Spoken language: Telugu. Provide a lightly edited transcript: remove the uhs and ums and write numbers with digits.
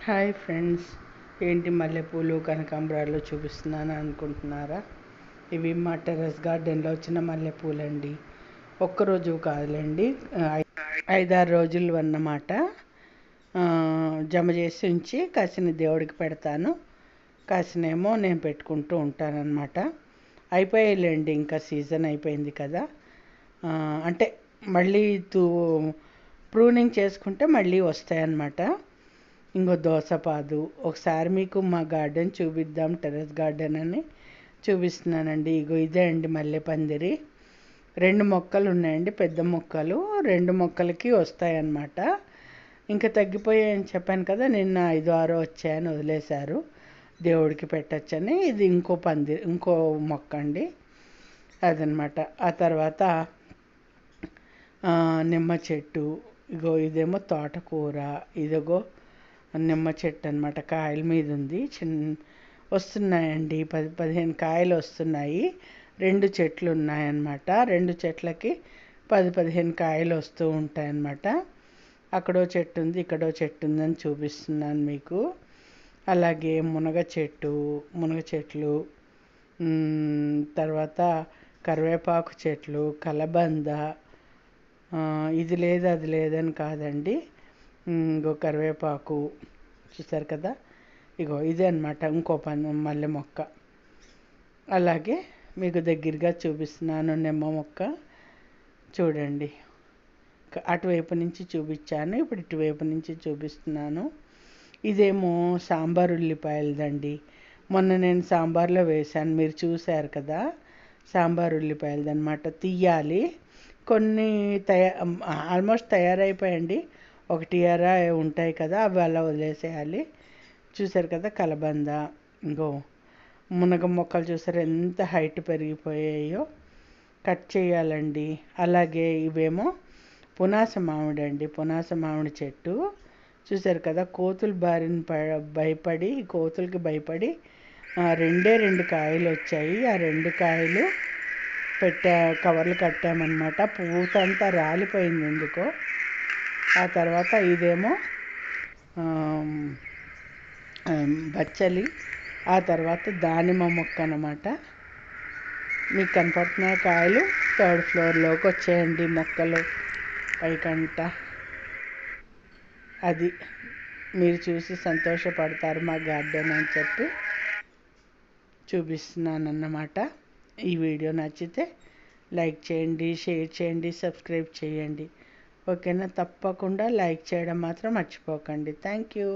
హాయ్ ఫ్రెండ్స్, ఏంటి మల్లెపూలు కనకాంబరాలు చూపిస్తున్నాను అనుకుంటున్నారా? ఇవి మా టెర్రస్ గార్డెన్లో వచ్చిన మల్లెపూలు అండి. ఒక్కరోజు కాదులేండి, 5-6 రోజులు అన్నమాట. జమ చేసి ఉంచి కాసిన దేవుడికి పెడతాను, కాసినేమో నేను పెట్టుకుంటూ ఉంటానన్నమాట. అయిపోయాయిలేండి, ఇంకా సీజన్ అయిపోయింది కదా. అంటే మళ్ళీ ప్రూనింగ్ చేసుకుంటే మళ్ళీ వస్తాయన్నమాట. ఇంకో దోసపాదు ఒకసారి మీకు మా గార్డెన్ చూపిద్దాం, టెర్రస్ గార్డెన్ అని చూపిస్తున్నానండి. ఇదే అండి మల్లె పందిరి. 2 మొక్కలు ఉన్నాయండి, పెద్ద మొక్కలు. 2 మొక్కలకి వస్తాయన్నమాట. ఇంకా తగ్గిపోయాయని చెప్పాను కదా, నిన్న 5-6 వచ్చాయని వదిలేశారు, దేవుడికి పెట్టచ్చని. ఇది ఇంకో మొక్క అండి, అదనమాట. ఆ తర్వాత నిమ్మ చెట్టు, ఇదేమో తోటకూర, ఇదిగో నిమ్మ చెట్టు అనమాట. కాయల మీద ఉంది, వస్తున్నాయండి, 10-15 కాయలు వస్తున్నాయి. 2 చెట్లు ఉన్నాయన్నమాట. 2 చెట్లకి 10-15 కాయలు వస్తూ ఉంటాయన్నమాట. అక్కడో చెట్టు ఉంది, ఇక్కడో చెట్టు ఉందని చూపిస్తున్నాను మీకు. అలాగే మునగ చెట్లు, తర్వాత కరివేపాకు చెట్లు, కలబంద. ఇది లేదు అది లేదని కాదండి, ఇంకో కరివేపాకు చూసారు కదా. ఇదే అనమాట ఇంకో మల్లె మొక్క. అలాగే మీకు దగ్గరగా చూపిస్తున్నాను నిమ్మ మొక్క, చూడండి. అటువైపు నుంచి చూపించాను, ఇప్పుడు ఇటువైపు నుంచి చూపిస్తున్నాను. ఇదేమో సాంబార్ ఉల్లిపాయలదండి. మొన్న నేను సాంబార్లో వేశాను, మీరు చూశారు కదా. సాంబార్ ఉల్లిపాయలదనమాట. తీయాలి, కొన్ని ఆల్మోస్ట్ తయారైపోయండి. 1 ఉంటాయి కదా, అవి అలా వదిలేసేయాలి. చూసారు కదా కలబంద. ఇంకో మునగ మొక్కలు చూసారు ఎంత హైట్ పెరిగిపోయాయో, కట్ చేయాలండి. అలాగే ఇవేమో పునాస మామిడి అండి, పునాస మామిడి చెట్టు. చూసారు కదా, కోతులు కోతులకి భయపడి 2 కాయలు వచ్చాయి. ఆ 2 కాయలు కవర్లు కట్టామన్నమాట. పూతంతా రాలిపోయింది ఎందుకో. ఆ తర్వాత ఇదేమో బచ్చలి. ఆ తర్వాత దానిమ్మ మొక్క అన్నమాట. మీకు కనపడుతున్న కాయలు 3rd ఫ్లోర్లోకి వచ్చేయండి మొక్కలు పైకంట. అది మీరు చూసి సంతోషపడతారు మా గార్డెన్ అని చెప్పి చూపిస్తున్నానన్నమాట. ఈ వీడియో నచ్చితే లైక్ చేయండి, షేర్ చేయండి, సబ్స్క్రైబ్ చేయండి. ఓకేనా? తప్పకుండా లైక్ చేయడం మాత్రం మర్చిపోకండి. Thank you.